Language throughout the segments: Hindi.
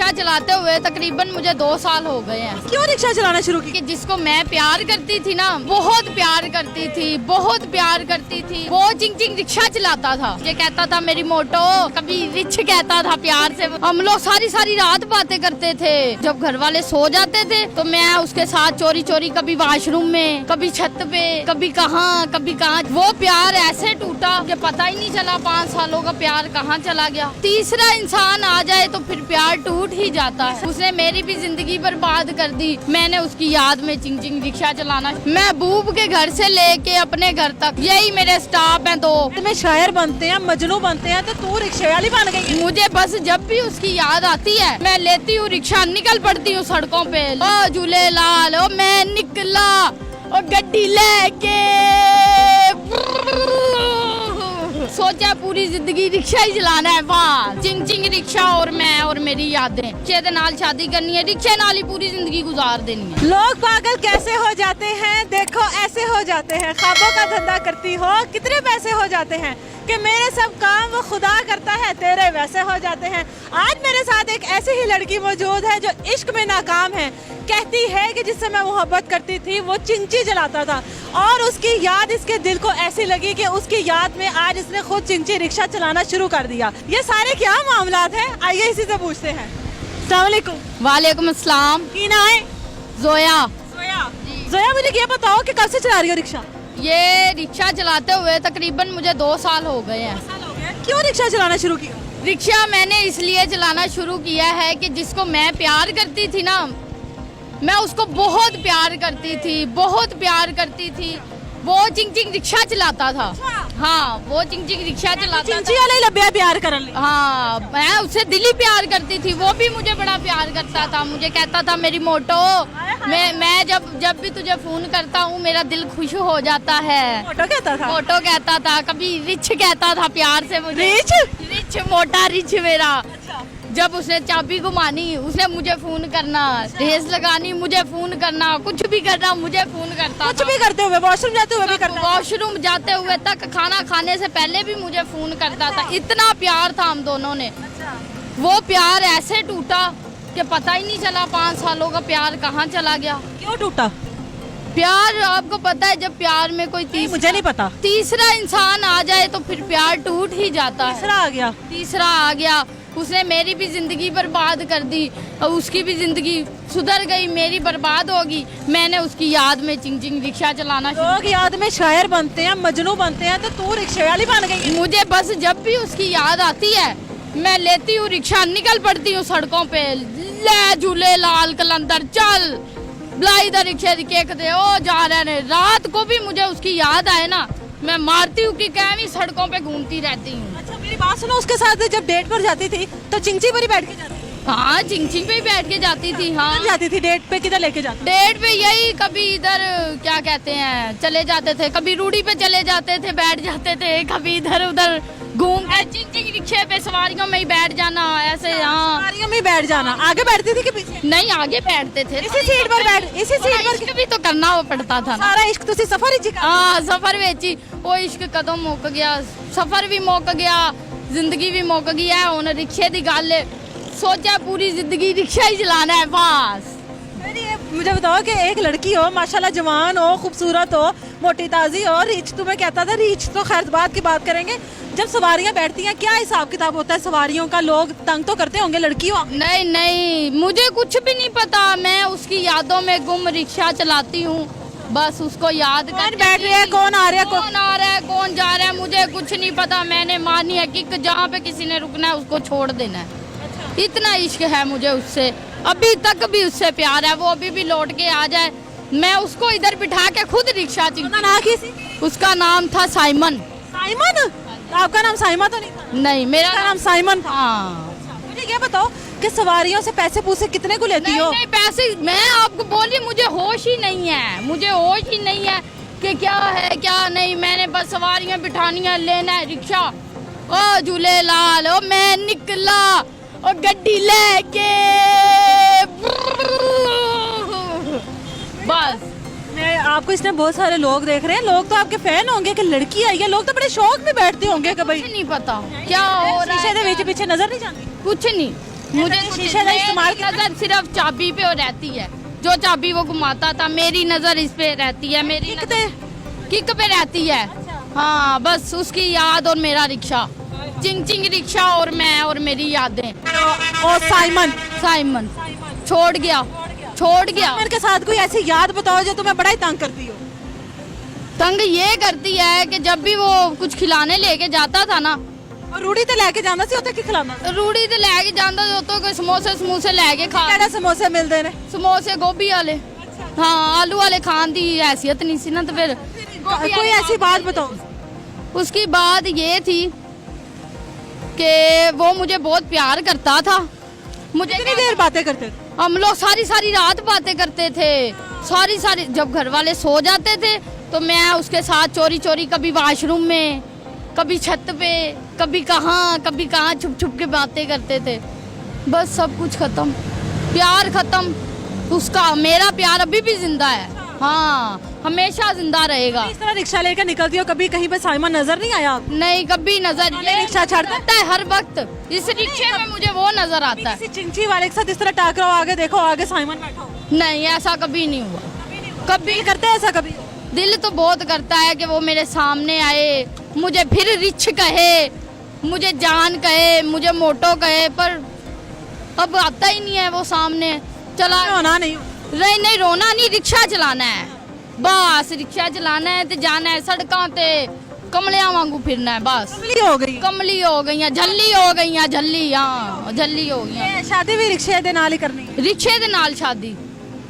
रिक्शा चलाते हुए तकरीबन मुझे 2 साल हो गए हैं। क्यों रिक्शा चलाना शुरू किया? कि जिसको मैं प्यार करती थी ना, बहुत प्यार करती थी, बहुत प्यार करती थी, वो चिंग चिंग रिक्शा चलाता था। ये कहता था मेरी मोटो, कभी रिच कहता था प्यार से। हम लोग सारी सारी रात बातें करते थे। जब घर वाले सो जाते थे तो मैं उसके साथ चोरी चोरी कभी वॉशरूम में, कभी छत पे, कभी कहाँ। वो प्यार ऐसे टूटा कि पता ही नहीं चला 5 सालों का प्यार कहाँ चला गया। तीसरा इंसान आ जाए तो फिर प्यार टूट ही जाता है। उसने मेरी भी जिंदगी बर्बाद कर दी। मैंने उसकी याद में चिंग चिंग रिक्शा चलाना, मैं बूब के घर से लेके अपने घर तक, यही मेरे स्टाफ हैं। दो में शायर बनते हैं, मजनू बनते हैं, तो तू रिक्शे वाली बन गई। मुझे बस जब भी उसकी याद आती है मैं लेती हूँ रिक्शा, निकल पड़ती हूँ सड़कों पे। ओ झूले लाल, ओ मैं निकला ओ गड्डी लेके, सोचा पूरी जिंदगी रिक्शा ही चलाना है। बस चिंग चिंग रिक्शा और मैं और मेरी यादें। रिक्शे दे नाल शादी करनी है, रिक्शे नाल ही पूरी जिंदगी गुजार देनी है। लोग पागल कैसे हो जाते हैं, देखो ऐसे हो जाते हैं। ख्वाबों का धंधा करती हो, कितने पैसे हो जाते हैं कि मेरे सब काम वो खुदा करता है, तेरे वैसे हो जाते हैं। आज मेरे साथ एक ऐसी ही लड़की मौजूद है जो इश्क में नाकाम है। कहती है कि जिससे मैं मोहब्बत करती थी वो चिंची जलाता था और उसकी याद इसके दिल को ऐसी लगी कि उसकी याद में आज इसने खुद चिंची रिक्शा चलाना शुरू कर दिया। ये सारे क्या मामलात हैं, आइए इसी से पूछते हैं। अस्सलाम वालेकुम। वालेकुम अस्सलाम। की ना है? जोया। जोया, मुझे ये बताओ कि कब से चला रही हो रिक्शा? ये रिक्शा चलाते हुए तकरीबन मुझे 2 साल हो गए हैं। क्यों रिक्शा चलाना शुरू किया? रिक्शा मैंने इसलिए चलाना शुरू किया है कि जिसको मैं प्यार करती थी ना, मैं उसको बहुत प्यार करती थी, बहुत प्यार करती थी। वो चिंग चिंग रिक्शा चलाता था। हाँ, वो चिंग चिंग रिक्शा चलाता चिंची वाले लब्या प्यार करन ले। हाँ, मैं उससे दिली प्यार करती थी, वो भी मुझे बड़ा प्यार करता था। मुझे कहता था मेरी मोटो, मैं जब भी तुझे फोन करता हूँ मेरा दिल खुश हो जाता है। मोटो कहता था? मोटो कहता था, कभी रिच कहता था प्यार से मुझे। रिच मोटा रिच मेरा। जब उसने चाबी घुमानी उसने मुझे फोन करना, रेस लगानी मुझे फोन करना, कुछ भी करना मुझे फोन करता। कुछ भी करते हुए, वॉशरूम जाते हुए भी करता? वॉशरूम जाते हुए तक, खाना खाने से पहले भी मुझे फोन करता था। इतना प्यार था हम दोनों ने। वो प्यार ऐसे टूटा कि पता ही नहीं चला 5 सालों का प्यार कहाँ चला गया। क्यों टूटा? प्यार आपको पता है, जब प्यार में कोई मुझे नहीं पता। तीसरा इंसान आ जाए तो फिर प्यार टूट ही जाता है। तीसरा आ गया, उसने मेरी भी जिंदगी बर्बाद कर दी और उसकी भी जिंदगी सुधर गई, मेरी बर्बाद होगी। मैंने उसकी याद में चिंग चिंग रिक्शा चलाना। लोग याद में शायर बनते हैं, मजनू बनते हैं, तो तू रिक्शे वाली बन गई। मुझे बस जब भी उसकी याद आती है मैं लेती हूँ रिक्शा, निकल पड़ती हूँ सड़कों पे। ले झूले लाल कलंदर चल, बुलाई द रिक्शे दे, ओ जा रहे ने। रात को भी मुझे उसकी याद आए ना, मैं मारती हूँ कि कैवी सड़कों पे घूमती रहती हूँ। अच्छा मेरी बात सुनो, उसके साथ जब डेट पर जाती थी तो चिंची पर ही बैठ के जाती थी? हाँ, चिंग चिंग पे ही बैठ के जाती थी। हाँ, जाती थी। डेट पे किधर लेके जाती? डेट पे यही कभी इधर क्या कहते हैं चले जाते थे, कभी रूढ़ी पे चले जाते थे, बैठ जाते थे, कभी इधर उधर घूम के चिंग चिंग रिक्शे पे सवारियों में ही बैठ जाना ऐसे। हाँ, सवारियों में ही बैठ जाना। आगे बैठती थी कि पीछे? नहीं, आगे बैठते थे। इसी सीट पर बैठ, इसी सीट पर इश्क भी तो करना पड़ता था ना। सारा इश्क तुसी सफर ही हाँ, सफर वेची वो इश्क कदों मुक गया, सफर भी मुक गया, जिंदगी भी मुक गई है। हुण रिक्शे दी गल है, सोचा पूरी जिंदगी रिक्शा ही चलाना है बस। मुझे बताओ कि एक लड़की हो, माशाल्लाह जवान हो, खूबसूरत हो, मोटी ताजी हो, रिच तुम्हें कहता था, रिच तो खैर बात की बात करेंगे। जब सवारियां बैठती हैं क्या हिसाब किताब होता है सवारियों का? लोग तंग तो करते होंगे लड़की हो? नहीं, मुझे कुछ भी नहीं पता। मैं उसकी यादों में गुम रिक्शा चलाती हूँ, बस उसको याद कर। बैठ रहे हैं, कौन आ रहा है, कौन आ रहा है, कौन जा रहा है, मुझे कुछ नहीं पता। मैंने मानी है कि जहाँ पे किसी ने रुकना है उसको छोड़ देना है। इतना इश्क है मुझे उससे, अभी तक भी उससे प्यार है। वो अभी भी लौट के आ जाए, मैं उसको इधर बिठा के खुद रिक्शा चलाती। उसका नाम था साइमन। साइमन? आपका नाम साइमा तो नहीं था? नहीं, मेरा नाम साइमन था। हाँ। मुझे ये बताओ कि सवारियों से पैसे पूसे कितने को लेती हो? नहीं, पैसे मैं आपको बोली, मुझे होश ही नहीं है, मुझे होश ही नहीं है कि क्या है क्या नहीं। मैंने बस सवारियां बिठानी है, लेना है रिक्शा। ओ झूले लाल, ओ मैं निकला और गड्डी लेके, बस। मैं आपको इसमें बहुत सारे लोग देख रहे हैं, लोग तो आपके फैन होंगे कि लड़की आई है, लोग तो बड़े शौक में बैठते होंगे कि भाई नहीं पता क्या हो रहा है। पीछे नजर नहीं जाती? कुछ नहीं, मुझे ऐसा कुछ शीशे का इस्तेमाल मेरी नजर सिर्फ चाबी पे रहती है, जो चाबी वो घुमाता था मेरी नजर इस पे रहती है, मेरी किक पे रहती है। हाँ बस उसकी याद और मेरा रिक्शा, चिंग चिंग रिक्शा और मैं और मेरी यादें। और साइमन साइमन छोड़ गया, छोड़ गया। साइमन के साथ कोई ऐसी याद बताओ जो तुम्हें बड़ा ही तंग करती हो। तंग ये करती है कि जब भी वो कुछ खिलाने लेके जाता था ना, और रूड़ी ते लेके जाना सी उत्थे की खिलाना रूड़ी ते लेके जाता तो कोई समोसे समूसे लेके खा, ਕਿਹੜੇ ਸਮੋਸੇ ਮਿਲਦੇ ਨੇ समोसे गोभी वाले, हाँ आलू वाले खान दी हैसियत नहीं सी ना, तो फिर गोभी कोई वाले ऐसी बात बताओ। उसकी बात ये थी कि वो मुझे बहुत प्यार करता था। मुझे कितनी देर बातें करते थे? हम लोग सारी सारी रात बातें करते थे, सारी सारी। जब घर वाले सो जाते थे तो मैं उसके साथ चोरी चोरी, कभी वॉशरूम में, कभी छत पे, कभी कहाँ छुप छुप के बातें करते थे। बस सब कुछ खत्म, प्यार खत्म। उसका मेरा प्यार अभी भी जिंदा है, हाँ हमेशा जिंदा रहेगा। इस तरह रिक्शा लेकर निकलती हो, कभी कहीं पे साइमन नजर नहीं आया आपको? नहीं कभी नजर, ये रिक्शा छाड़ता आता है हर वक्त, इस रिक्शे में मुझे वो नजर आता है। किसी चिंची वाले के साथ इस तरह टाकराओ, आगे देखो आगे साइमन बैठा हो, नहीं ऐसा कभी नहीं हुआ, कभी। फील करते हैं ऐसा कभी? दिल तो बहुत करता है कि वो मेरे सामने आए, मुझे फिर रिच कहे, मुझे जान कहे, मुझे मोटो कहे, पर अब आता ही नहीं है वो सामने। चला होना नहीं हो। नहीं रोना नहीं, रिक्शा चलाना है बस, रिक्शा चलाना है ते जाना है सड़कों ते, कमलियां वांगू फिरना है बस। कमली हो गई। कमली हो गई, झल्ली हो गई, झल्ली, हाँ झल्ली हो गई। ये शादी भी रिक्शे दे नाल ही करनी है। रिक्शे दे नाल शादी,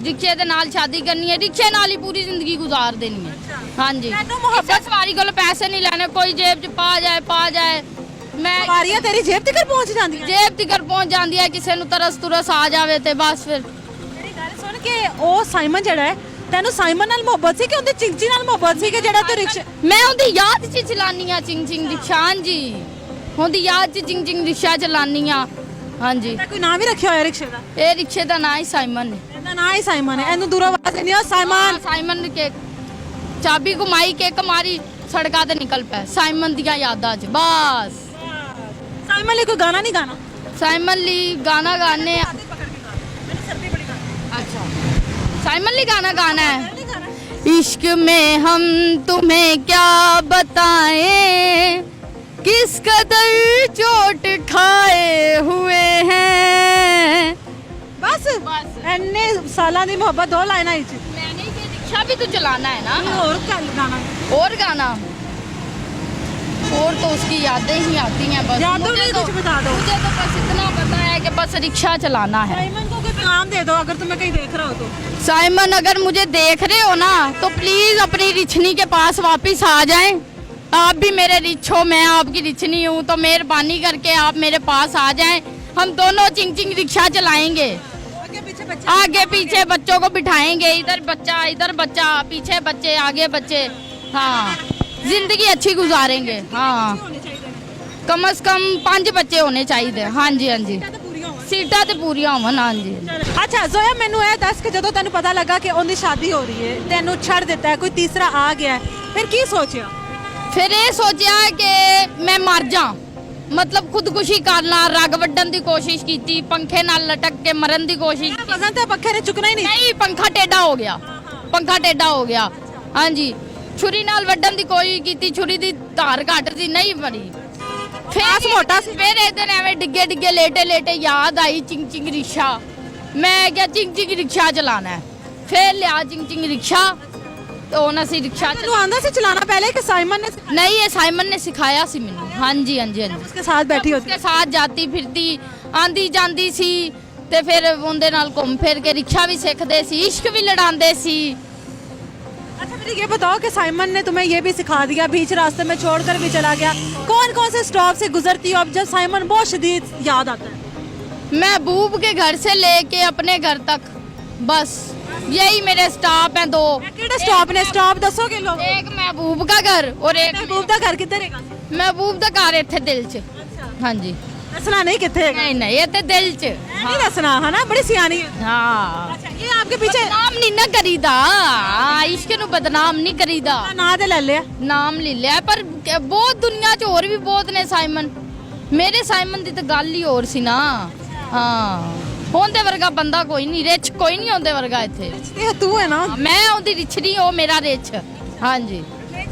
रिक्शे दे नाल शादी करनी है, रिक्शे नाल ही पूरी जिंदगी गुजार देनी है। हाँ जी, मैं तो मोहब्बत सवारी को पैसे नहीं लेने, कोई जेब च पा जाए। मैं सवारियां तेरी जेब तक पहुंच जाती हैं। जेब तिकर पहुंच जाती है, किसी ਨੂੰ तरस तुरस आ जावे ते बस फिर। ਮੇਰੀ ਗੱਲ ਸੁਣ ਕੇ ਉਹ ਸਾਈਮਨ ਜਿਹੜਾ ਹੈ, ਤੈਨੂੰ ਸਾਈਮਨ ਨਾਲ ਮੁਹੱਬਤ ਸੀ ਕਿ ਉਹਦੇ ਚਿੰਚੀ ਨਾਲ ਮੁਹੱਬਤ ਸੀ ਕਿ ਜਿਹੜਾ ਤੂੰ ਰਿਕਸ਼ਾ? ਮੈਂ ਉਹਦੀ ਯਾਦ 'ਚ ਚਲਾਨੀ ਆ ਚਿੰਗ ਚਿੰਗ ਰਿਕਸ਼ਾ, ਹਾਂਜੀ ਉਹਦੀ ਯਾਦ 'ਚ ਚਿੰਗ ਚਿੰਗ ਰਿਕਸ਼ਾ ਚਲਾਨੀ ਆ, ਹਾਂਜੀ। ਕੋਈ ਨਾਮ ਹੀ ਰੱਖਿਆ ਹੋਇਆ ਰਿਕਸ਼ੇ ਦਾ? ਇਹ ਰਿਕਸ਼ੇ ਦਾ ਨਾਂ ਹੀ ਸਾਈਮਨ ਹੈ। ਇਹਦਾ ਨਾਂ ਹੀ ਸਾਈਮਨ ਹੈ। ਇਹਨੂੰ ਦੂਰੋਂ ਆਵਾਜ਼ ਨਹੀਂ ਆ ਸਾਈਮਨ। ਸਾਈਮਨ ਕੇ ਚਾਬੀ ਘੁਮਾਈ ਕੇ ਕਮਾਰੀ ਸੜਕਾਂ ਤੇ ਨਿਕਲ ਪਏ ਸਾਈਮਨ ਦੀਆਂ ਯਾਦਾਂ 'ਚ ਬਸ। ਸਾਈਮਨ ਲਈ ਕੋਈ ਗਾਣਾ ਨਹੀਂ ਗਾਣਾ? साइमन ली गाना गाने, अच्छा साइमन ली गाना गाना है। इश्क में हम तुम्हें क्या बताएं, किस कदर चोट खाए हुए हैं। बस ਇੰਨੇ ਸਾਲਾਂ ਦੀ ਮੁਹੱਬਤ ਦੋ ਲਾਈਨਾਂ ਵਿੱਚ। मैंने ये रिक्शा भी तो चलाना है ना, ਹੋਰ ਗਾਣਾ? और गाना, और तो उसकी यादें ही आती हैं बस। यादों मुझे में तो- कुछ बता दो। मुझे तो बस इतना पता है कि बस रिक्शा चलाना है। साइमन को कोई पैगाम दे दो अगर तुम्हें कहीं देख रहा हो तो। साइमन अगर मुझे देख रहे हो ना तो प्लीज अपनी रिछनी के पास वापस आ जाएं। आप भी मेरे रिछ हो, मैं आपकी रिछनी हूँ, तो मेहरबानी करके आप मेरे पास आ जाएं। हम दोनों चिंग चिंग रिक्शा चलाएंगे, आगे पीछे बच्चों को बिठाएंगे, इधर बच्चा पीछे बच्चे आगे बच्चे, हाँ जिंदगी अच्छी गुजारेंगे। हाँ कम से कम 5 बच्चे होने चाहिए। हाँ जी हाँ जी, सीटा तो पूरियां होवन। हाँ जी। ਅੱਛਾ ਜ਼ੋਇਆ, ਮੈਨੂੰ ਇਹ ਦੱਸ ਕਿ ਜਦੋਂ ਤੈਨੂੰ ਪਤਾ ਲੱਗਾ ਕਿ ਉਹਦੀ ਸ਼ਾਦੀ ਹੋ ਰਹੀ ਹੈ, ਤੈਨੂੰ ਛੱਡ ਦਿੱਤਾ ਹੈ, ਕੋਈ ਤੀਸਰਾ ਆ ਗਿਆ ਹੈ, ਫਿਰ ਕੀ ਸੋਚਿਆ? फिर ये सोचा कि मैं मर जा, मतलब खुदकुशी करना, रग वड्डन की कोशिश की, पंखे नाल लटक के मरन की कोशिश की। ਵਜ਼ਨ ਤੇ ਪੱਖੇ ਨੇ ਚੁੱਕਣਾ ਹੀ ਨਹੀਂ। नहीं पंखा टेढ़ा हो गया, पंखा टेढ़ा हो गया। हाँ जी, छुरी नाल वड्डन की कोशिश की, छुरी दी धार घट सी नहीं बनी। आस मोटा सी। फिर एक दिन एवं डिगे डिगे लेटे याद आई चिंग चिंग रिक्शा। मैं क्या चिंग चिंग रिक्शा चलाना है, फिर लिया चिंग चिंग रिक्शा, तो ना सी रिक्शा ਤੈਨੂੰ ਆਂਦਾ ਸੀ ਚਲਾਣਾ ਪਹਿਲੇ ਕਿ ਸਾइमन ने? नहीं ये साइमन ने सिखाया सी मैनू। हाँ जी हाँ जी हाँ जी, उसके साथ बैठी होती? उसके साथ जाती फिरती आंदी जांदी सी, ते फिर उनदे नाल घूम फिर के रिक्शा भी सीखते सी, इश्क भी लड़ांदे सी। अच्छा मुझे ये बताओ कि साइमन ने तुम्हें ये भी सिखा दिया, बीच रास्ते में छोड़कर भी चला गया, कौन कौन से स्टॉप से गुजरती हो अब जब साइमन बहुत शदीद याद आता है? महबूब के घर से लेके अपने घर तक, बस यही मेरे स्टॉप हैं 2। ਕਿਹੜੇ ਸਟਾਪ ਨੇ? ਸਟਾਪ ਦੱਸੋਗੇ ਲੋਕ? एक महबूब का घर और एक ਮਹਿਬੂਬ ਦਾ ਘਰ ਕਿੱਧਰ ਹੈਗਾ? महबूब का घर इत्थे दिल च। हाँ जी, ਦੱਸਣਾ ਨਹੀਂ ਕਿੱਥੇ ਹੈਗਾ? नहीं नहीं ये ते दिल च। नहीं ਦੱਸਣਾ है ना, बड़ी सियानी है। हाँ अच्छा ये आपके पीछे बदनाम नहीं ना करीदा, इश्क नू बदनाम नहीं करीदा। ਨਾਂ ਤੇ ਲੈ ਲਿਆ। नाम ले लिया, पर बहुत दुनिया च और भी बहुत ने साइमन। मेरे साइमन दी तो गल ही और सी ना। ਹਾਂ ਉਹਦੇ ਵਰਗਾ ਬੰਦਾ ਕੋਈ ਨਹੀਂ, ਰਿਚ ਕੋਈ ਨਹੀਂ ਉਹਦੇ ਵਰਗਾ ਇੱਥੇ। ये तू है ना। ਮੈਂ ਉਹਦੀ ਰਿਚ ਨਹੀਂ, ਉਹ ਮੇਰਾ ਰਿਚ। ਹਾਂਜੀ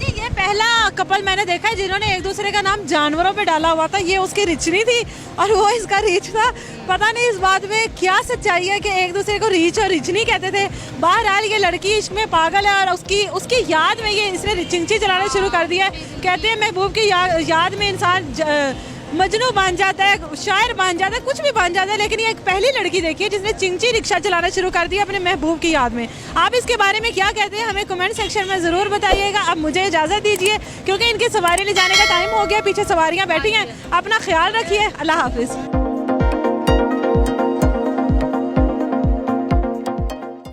जी ये पहला कपल मैंने देखा है जिन्होंने एक दूसरे का नाम जानवरों पे डाला हुआ था। ये उसकी रिच नहीं थी और वो इसका रिच था। पता नहीं इस बात में क्या सच्चाई है कि एक दूसरे को रिच और रिच नहीं कहते थे। बहरहाल ये लड़की इश्क में पागल है और उसकी याद में ये इसने चिंची चलाना शुरू कर दिया है। कहते हैं महबूब की याद में इंसान मजनू बन जाता है, शायर बन जाता है, कुछ भी बन जाता है। लेकिन ये एक पहली लड़की देखी है जिसने चिंची रिक्शा चलाना शुरू कर दिया अपने महबूब की याद में। आप इसके बारे में क्या कहते हैं हमें कमेंट सेक्शन में ज़रूर बताइएगा। अब मुझे इजाज़त दीजिए क्योंकि इनकी सवारी ले जाने का टाइम हो गया, पीछे सवारियाँ बैठी हैं। अपना ख्याल रखिए, अल्लाह हाफिज़।